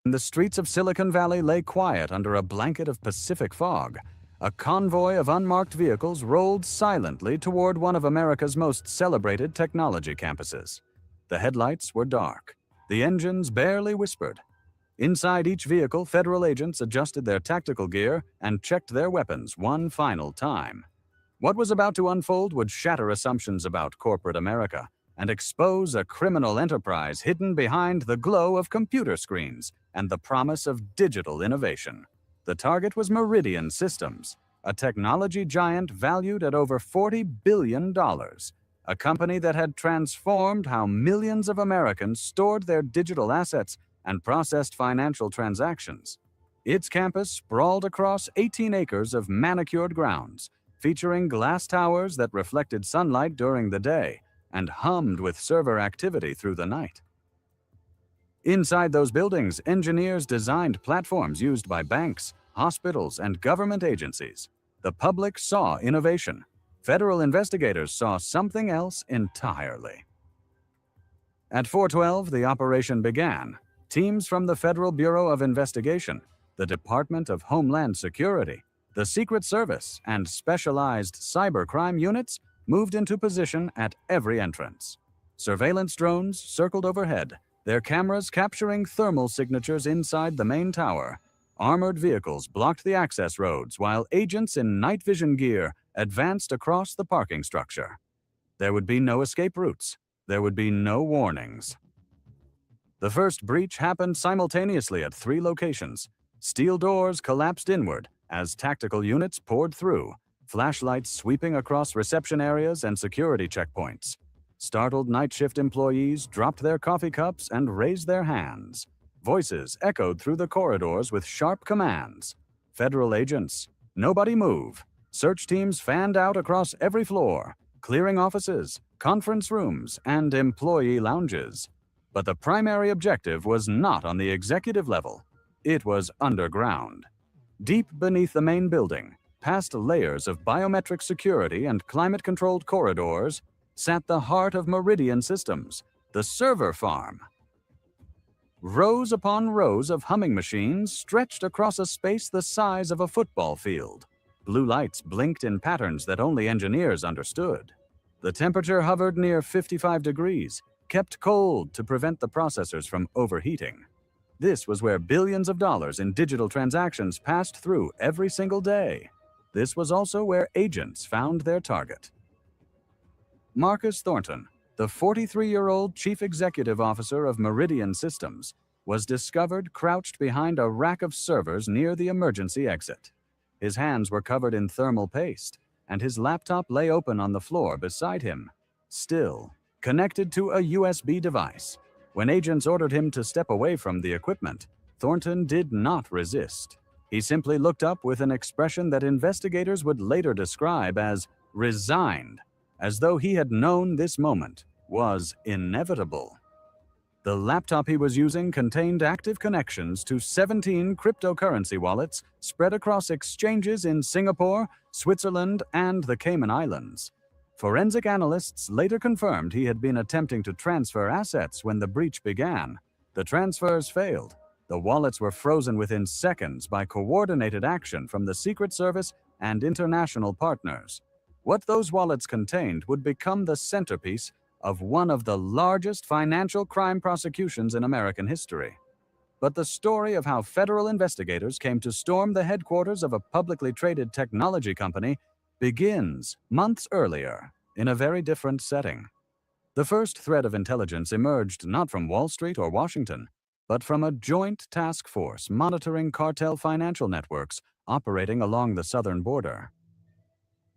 The streets of Silicon Valley lay quiet under a blanket of Pacific fog. A convoy of unmarked vehicles rolled silently toward one of America's most celebrated technology campuses. The headlights were dark. The engines barely whispered. Inside each vehicle, federal agents adjusted their tactical gear and checked their weapons one final time. What was about to unfold would shatter assumptions about corporate America and expose a criminal enterprise hidden behind the glow of computer screens and the promise of digital innovation. The target was Meridian Systems, a technology giant valued at over $40 billion, a company that had transformed how millions of Americans stored their digital assets and processed financial transactions. Its campus sprawled across 18 acres of manicured grounds, featuring glass towers that reflected sunlight during the day and hummed with server activity through the night. Inside those buildings, engineers designed platforms used by banks, hospitals, and government agencies. The public saw innovation. Federal investigators saw something else entirely. At 4:12, the operation began. Teams from the Federal Bureau of Investigation, the Department of Homeland Security, the Secret Service, and specialized cybercrime units moved into position at every entrance. Surveillance drones circled overhead, their cameras capturing thermal signatures inside the main tower. Armored vehicles blocked the access roads while agents in night vision gear advanced across the parking structure. There would be no escape routes. There would be no warnings. The first breach happened simultaneously at 3 locations. Steel doors collapsed inward as tactical units poured through, flashlights sweeping across reception areas and security checkpoints. Startled night shift employees dropped their coffee cups and raised their hands. Voices echoed through the corridors with sharp commands. Federal agents, nobody move. Search teams fanned out across every floor, clearing offices, conference rooms, and employee lounges. But the primary objective was not on the executive level. It was underground. Deep beneath the main building, past layers of biometric security and climate-controlled corridors, sat the heart of Meridian Systems, the server farm. Rows upon rows of humming machines stretched across a space the size of a football field. Blue lights blinked in patterns that only engineers understood. The temperature hovered near 55 degrees, kept cold to prevent the processors from overheating. This was where billions of dollars in digital transactions passed through every single day. This was also where agents found their target. Marcus Thornton, the 43-year-old chief executive officer of Meridian Systems, was discovered crouched behind a rack of servers near the emergency exit. His hands were covered in thermal paste, and his laptop lay open on the floor beside him, still connected to a USB device. When agents ordered him to step away from the equipment, Thornton did not resist. He simply looked up with an expression that investigators would later describe as resigned, as though he had known this moment was inevitable. The laptop he was using contained active connections to 17 cryptocurrency wallets spread across exchanges in Singapore, Switzerland, and the Cayman Islands. Forensic analysts later confirmed he had been attempting to transfer assets when the breach began. The transfers failed. The wallets were frozen within seconds by coordinated action from the Secret Service and international partners. What those wallets contained would become the centerpiece of one of the largest financial crime prosecutions in American history. But the story of how federal investigators came to storm the headquarters of a publicly traded technology company begins months earlier in a very different setting. The first thread of intelligence emerged not from Wall Street or Washington, but from a joint task force monitoring cartel financial networks operating along the southern border.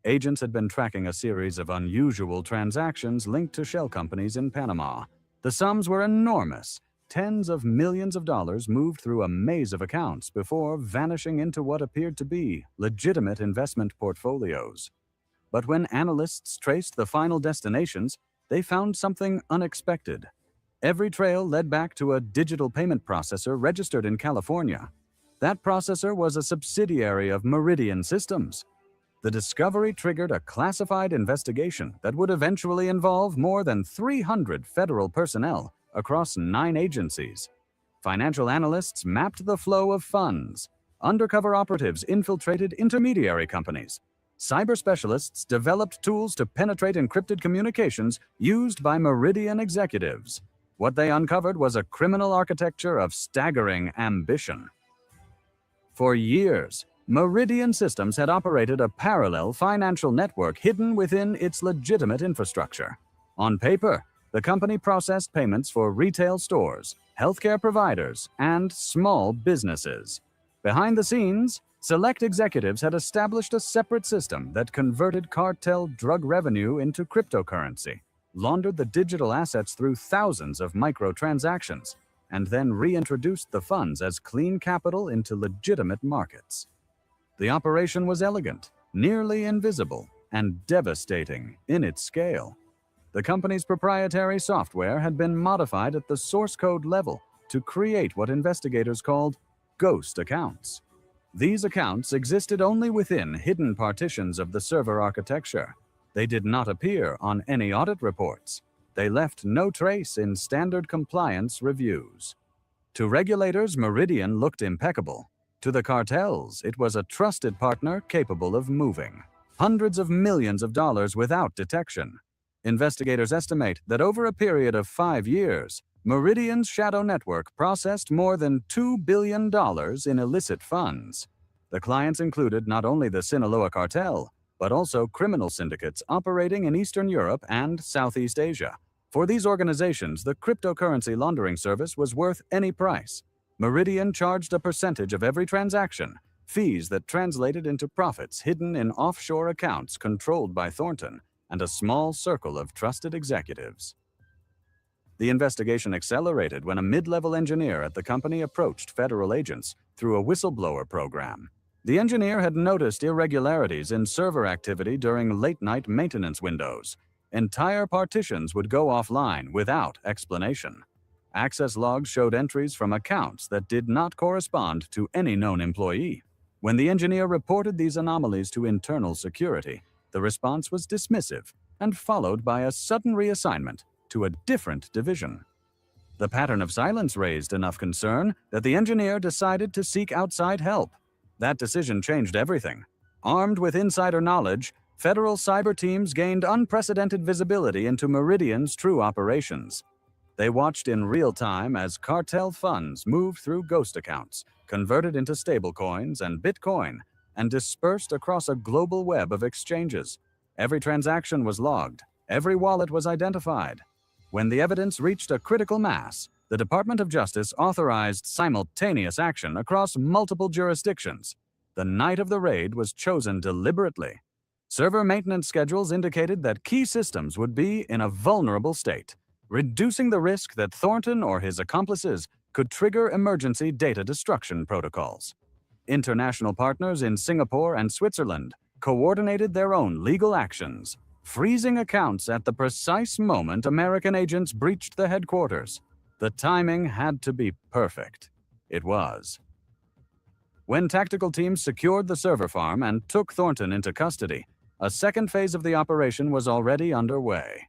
Agents had been tracking a series of unusual transactions linked to shell companies in Panama. The sums were enormous. Tens of millions of dollars moved through a maze of accounts before vanishing into what appeared to be legitimate investment portfolios. But when analysts traced the final destinations, they found something unexpected. Every trail led back to a digital payment processor registered in California. That processor was a subsidiary of Meridian Systems. The discovery triggered a classified investigation that would eventually involve more than 300 federal personnel across 9 agencies. Financial analysts mapped the flow of funds. Undercover operatives infiltrated intermediary companies. Cyber specialists developed tools to penetrate encrypted communications used by Meridian executives. What they uncovered was a criminal architecture of staggering ambition. For years, Meridian Systems had operated a parallel financial network hidden within its legitimate infrastructure. On paper, the company processed payments for retail stores, healthcare providers, and small businesses. Behind the scenes, select executives had established a separate system that converted cartel drug revenue into cryptocurrency, laundered the digital assets through thousands of microtransactions, and then reintroduced the funds as clean capital into legitimate markets. The operation was elegant, nearly invisible, and devastating in its scale. The company's proprietary software had been modified at the source code level to create what investigators called ghost accounts. These accounts existed only within hidden partitions of the server architecture. They did not appear on any audit reports. They left no trace in standard compliance reviews. To regulators, Meridian looked impeccable. To the cartels, it was a trusted partner capable of moving hundreds of millions of dollars without detection. Investigators estimate that over a period of 5 years, Meridian's shadow network processed more than $2 billion in illicit funds. The clients included not only the Sinaloa cartel, but also criminal syndicates operating in Eastern Europe and Southeast Asia. For these organizations, the cryptocurrency laundering service was worth any price. Meridian charged a percentage of every transaction, fees that translated into profits hidden in offshore accounts controlled by Thornton and a small circle of trusted executives. The investigation accelerated when a mid-level engineer at the company approached federal agents through a whistleblower program. The engineer had noticed irregularities in server activity during late-night maintenance windows. Entire partitions would go offline without explanation. Access logs showed entries from accounts that did not correspond to any known employee. When the engineer reported these anomalies to internal security, the response was dismissive and followed by a sudden reassignment to a different division. The pattern of silence raised enough concern that the engineer decided to seek outside help. That decision changed everything. Armed with insider knowledge, federal cyber teams gained unprecedented visibility into Meridian's true operations. They watched in real time as cartel funds moved through ghost accounts, converted into stablecoins and Bitcoin, and dispersed across a global web of exchanges. Every transaction was logged. Every wallet was identified. When the evidence reached a critical mass, the Department of Justice authorized simultaneous action across multiple jurisdictions. The night of the raid was chosen deliberately. Server maintenance schedules indicated that key systems would be in a vulnerable state, reducing the risk that Thornton or his accomplices could trigger emergency data destruction protocols. International partners in Singapore and Switzerland coordinated their own legal actions, freezing accounts at the precise moment American agents breached the headquarters. The timing had to be perfect. It was. When tactical teams secured the server farm and took Thornton into custody, a second phase of the operation was already underway.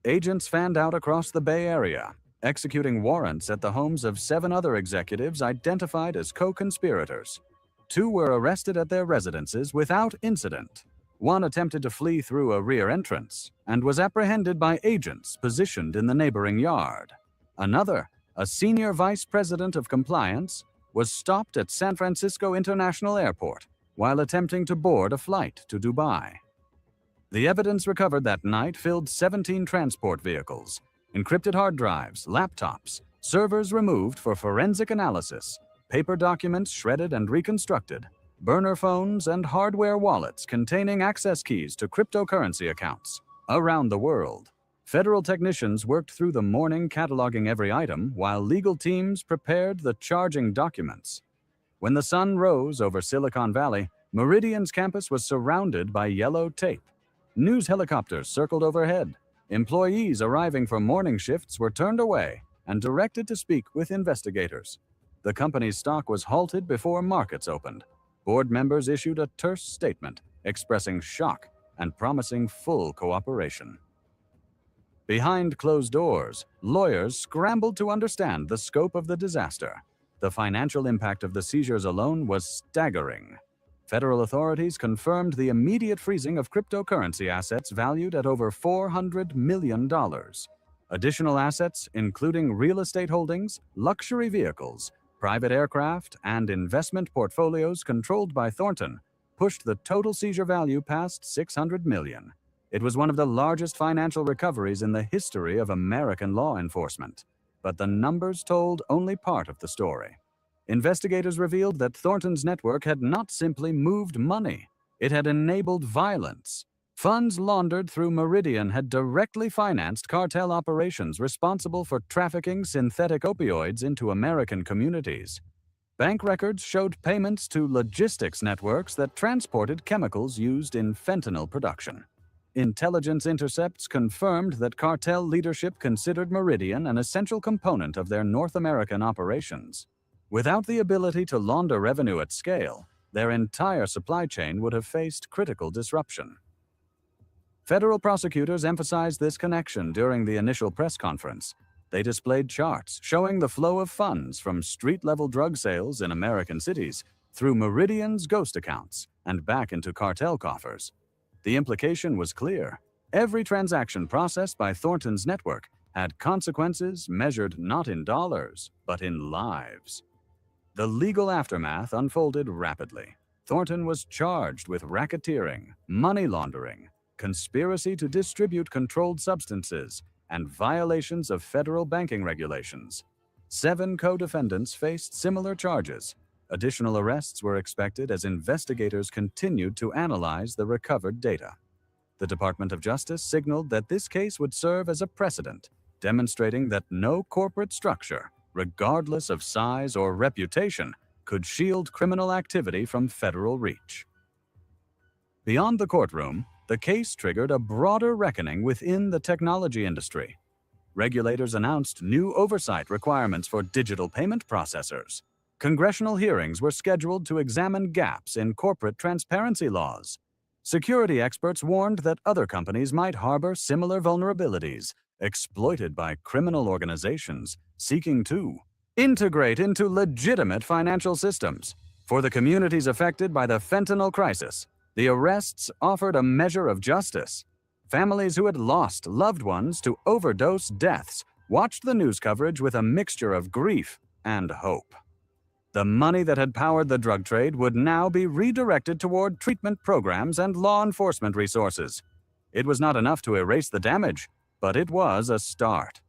Agents fanned out across the Bay Area, executing warrants at the homes of 7 other executives identified as co-conspirators. 2 were arrested at their residences without incident. 1 attempted to flee through a rear entrance and was apprehended by agents positioned in the neighboring yard. Another, a senior vice president of compliance, was stopped at San Francisco International Airport while attempting to board a flight to Dubai. The evidence recovered that night filled 17 transport vehicles, encrypted hard drives, laptops, servers removed for forensic analysis, paper documents shredded and reconstructed, burner phones, and hardware wallets containing access keys to cryptocurrency accounts. Around the world, federal technicians worked through the morning cataloging every item while legal teams prepared the charging documents. When the sun rose over Silicon Valley, Meridian's campus was surrounded by yellow tape. News helicopters circled overhead. Employees arriving for morning shifts were turned away and directed to speak with investigators. The company's stock was halted before markets opened. Board members issued a terse statement expressing shock and promising full cooperation. Behind closed doors, lawyers scrambled to understand the scope of the disaster. The financial impact of the seizures alone was staggering. Federal authorities confirmed the immediate freezing of cryptocurrency assets valued at over $400 million. Additional assets, including real estate holdings, luxury vehicles, private aircraft, and investment portfolios controlled by Thornton, pushed the total seizure value past $600 million. It was one of the largest financial recoveries in the history of American law enforcement. But the numbers told only part of the story. Investigators revealed that Thornton's network had not simply moved money, it had enabled violence. Funds laundered through Meridian had directly financed cartel operations responsible for trafficking synthetic opioids into American communities. Bank records showed payments to logistics networks that transported chemicals used in fentanyl production. Intelligence intercepts confirmed that cartel leadership considered Meridian an essential component of their North American operations. Without the ability to launder revenue at scale, their entire supply chain would have faced critical disruption. Federal prosecutors emphasized this connection during the initial press conference. They displayed charts showing the flow of funds from street-level drug sales in American cities through Meridian's ghost accounts and back into cartel coffers. The implication was clear. Every transaction processed by Thornton's network had consequences measured not in dollars, but in lives. The legal aftermath unfolded rapidly. Thornton was charged with racketeering, money laundering, conspiracy to distribute controlled substances, and violations of federal banking regulations. 7 co-defendants faced similar charges. Additional arrests were expected as investigators continued to analyze the recovered data. The Department of Justice signaled that this case would serve as a precedent, demonstrating that no corporate structure, regardless of size or reputation, could shield criminal activity from federal reach. Beyond the courtroom, the case triggered a broader reckoning within the technology industry. Regulators announced new oversight requirements for digital payment processors. Congressional hearings were scheduled to examine gaps in corporate transparency laws. Security experts warned that other companies might harbor similar vulnerabilities, exploited by criminal organizations seeking to integrate into legitimate financial systems. For the communities affected by the fentanyl crisis, the arrests offered a measure of justice. Families who had lost loved ones to overdose deaths watched the news coverage with a mixture of grief and hope. The money that had powered the drug trade would now be redirected toward treatment programs and law enforcement resources. It was not enough to erase the damage, but it was a start.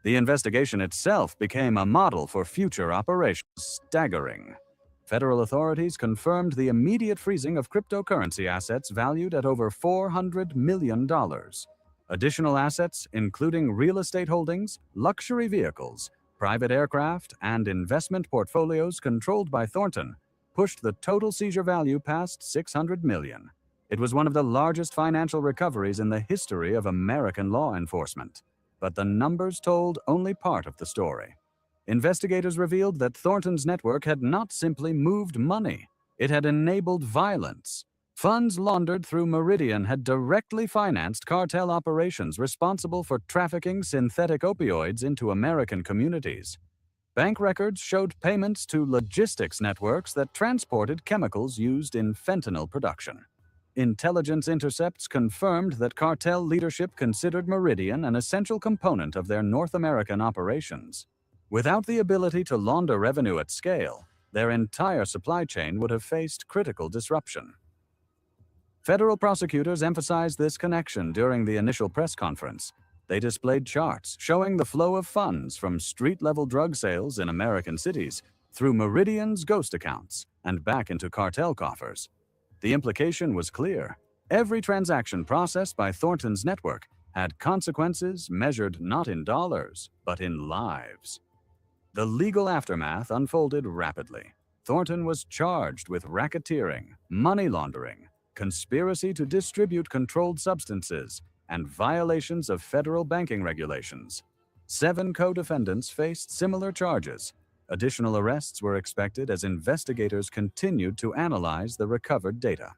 The investigation itself became a model for future operations. Staggering. Federal authorities confirmed the immediate freezing of cryptocurrency assets valued at over $400 million. Additional assets, including real estate holdings, luxury vehicles, private aircraft, and investment portfolios controlled by Thornton, pushed the total seizure value past $600 million. It was one of the largest financial recoveries in the history of American law enforcement. But the numbers told only part of the story. Investigators revealed that Thornton's network had not simply moved money, it had enabled violence. Funds laundered through Meridian had directly financed cartel operations responsible for trafficking synthetic opioids into American communities. Bank records showed payments to logistics networks that transported chemicals used in fentanyl production. Intelligence intercepts confirmed that cartel leadership considered Meridian an essential component of their North American operations. Without the ability to launder revenue at scale, their entire supply chain would have faced critical disruption. Federal prosecutors emphasized this connection during the initial press conference. They displayed charts showing the flow of funds from street-level drug sales in American cities through Meridian's ghost accounts and back into cartel coffers. The implication was clear. Every transaction processed by Thornton's network had consequences measured not in dollars, but in lives. The legal aftermath unfolded rapidly. Thornton was charged with racketeering, money laundering, conspiracy to distribute controlled substances, and violations of federal banking regulations. 7 co-defendants faced similar charges. Additional arrests were expected as investigators continued to analyze the recovered data.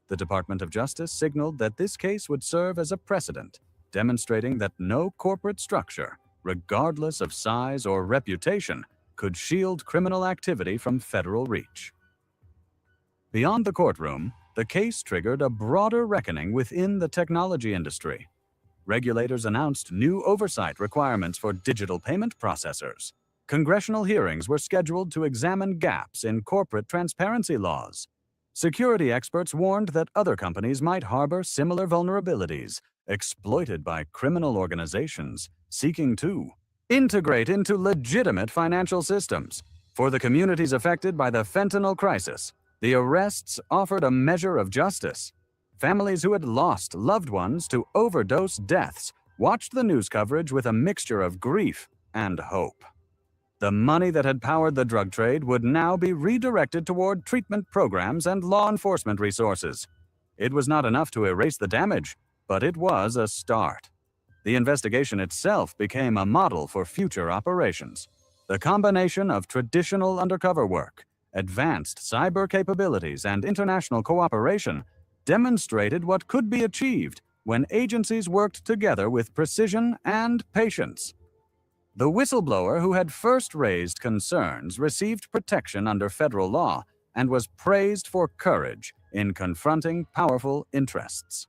The Department of Justice signaled that this case would serve as a precedent, demonstrating that no corporate structure, regardless of size or reputation, could shield criminal activity from federal reach. Beyond the courtroom, the case triggered a broader reckoning within the technology industry. Regulators announced new oversight requirements for digital payment processors. Congressional hearings were scheduled to examine gaps in corporate transparency laws. Security experts warned that other companies might harbor similar vulnerabilities, exploited by criminal organizations seeking to integrate into legitimate financial systems. For the communities affected by the fentanyl crisis, the arrests offered a measure of justice. Families who had lost loved ones to overdose deaths watched the news coverage with a mixture of grief and hope. The money that had powered the drug trade would now be redirected toward treatment programs and law enforcement resources. It was not enough to erase the damage, but it was a start. The investigation itself became a model for future operations. The combination of traditional undercover work, advanced cyber capabilities, and international cooperation demonstrated what could be achieved when agencies worked together with precision and patience. The whistleblower who had first raised concerns received protection under federal law and was praised for courage in confronting powerful interests.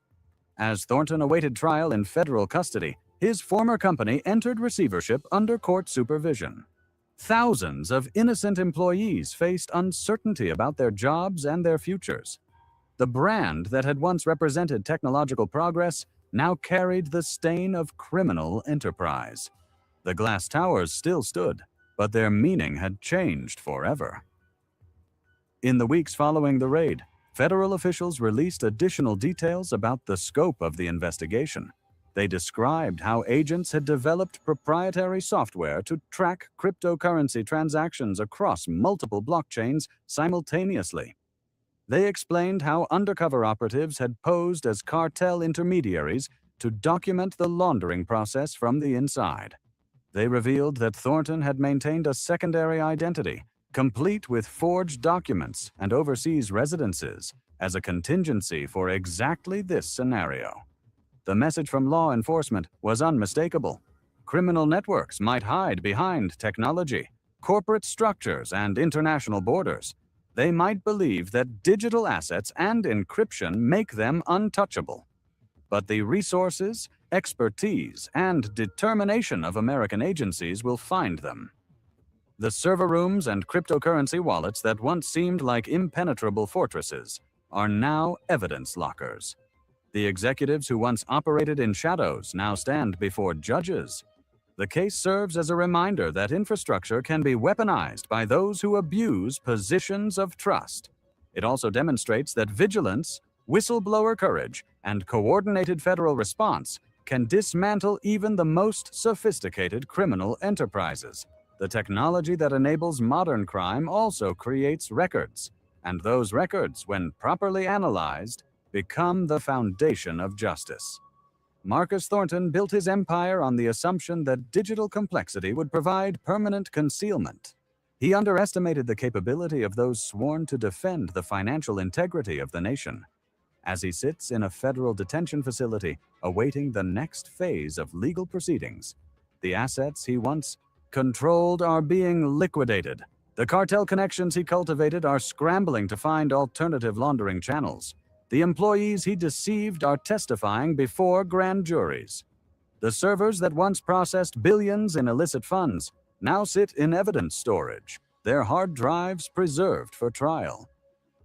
As Thornton awaited trial in federal custody, his former company entered receivership under court supervision. Thousands of innocent employees faced uncertainty about their jobs and their futures. The brand that had once represented technological progress now carried the stain of criminal enterprise. The glass towers still stood, but their meaning had changed forever. In the weeks following the raid, federal officials released additional details about the scope of the investigation. They described how agents had developed proprietary software to track cryptocurrency transactions across multiple blockchains simultaneously. They explained how undercover operatives had posed as cartel intermediaries to document the laundering process from the inside. They revealed that Thornton had maintained a secondary identity, complete with forged documents and overseas residences, as a contingency for exactly this scenario. The message from law enforcement was unmistakable. Criminal networks might hide behind technology, corporate structures, and international borders. They might believe that digital assets and encryption make them untouchable. But the resources, expertise, and determination of American agencies will find them. The server rooms and cryptocurrency wallets that once seemed like impenetrable fortresses are now evidence lockers. The executives who once operated in shadows now stand before judges. The case serves as a reminder that infrastructure can be weaponized by those who abuse positions of trust. It also demonstrates that vigilance, whistleblower courage, and coordinated federal response can dismantle even the most sophisticated criminal enterprises. The technology that enables modern crime also creates records, and those records, when properly analyzed, become the foundation of justice. Marcus Thornton built his empire on the assumption that digital complexity would provide permanent concealment. He underestimated the capability of those sworn to defend the financial integrity of the nation. As he sits in a federal detention facility, awaiting the next phase of legal proceedings, the assets he once controlled are being liquidated. The cartel connections he cultivated are scrambling to find alternative laundering channels. The employees he deceived are testifying before grand juries. The servers that once processed billions in illicit funds now sit in evidence storage, their hard drives preserved for trial.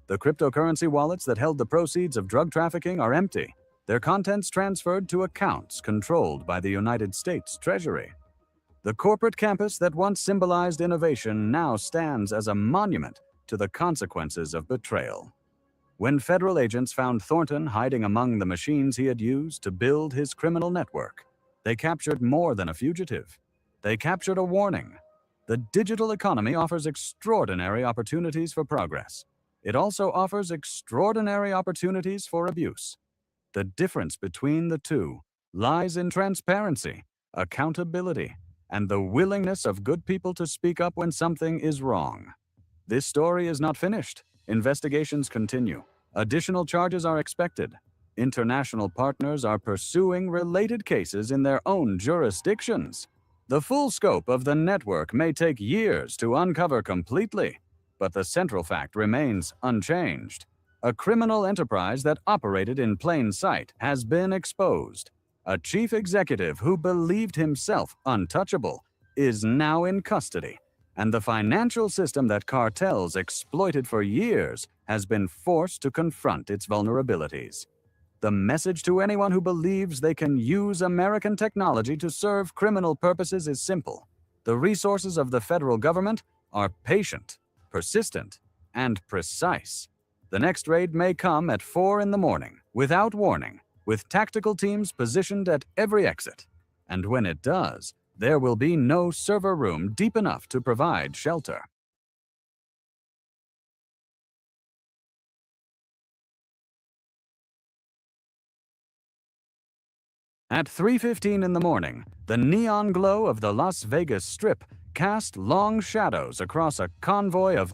The cryptocurrency wallets that held the proceeds of drug trafficking are empty, their contents transferred to accounts controlled by the United States Treasury. The corporate campus that once symbolized innovation now stands as a monument to the consequences of betrayal. When federal agents found Thornton hiding among the machines he had used to build his criminal network, they captured more than a fugitive. They captured a warning. The digital economy offers extraordinary opportunities for progress. It also offers extraordinary opportunities for abuse. The difference between the two lies in transparency, accountability, and the willingness of good people to speak up when something is wrong. This story is not finished. Investigations continue. Additional charges are expected. International partners are pursuing related cases in their own jurisdictions. The full scope of the network may take years to uncover completely, but the central fact remains unchanged. A criminal enterprise that operated in plain sight has been exposed. A chief executive who believed himself untouchable is now in custody, and the financial system that cartels exploited for years has been forced to confront its vulnerabilities. The message to anyone who believes they can use American technology to serve criminal purposes is simple. The resources of the federal government are patient, persistent, and precise. The next raid may come at 4 in the morning, without warning, with tactical teams positioned at every exit. And when it does, there will be no server room deep enough to provide shelter. At 3:15 in the morning, the neon glow of the Las Vegas Strip cast long shadows across a convoy of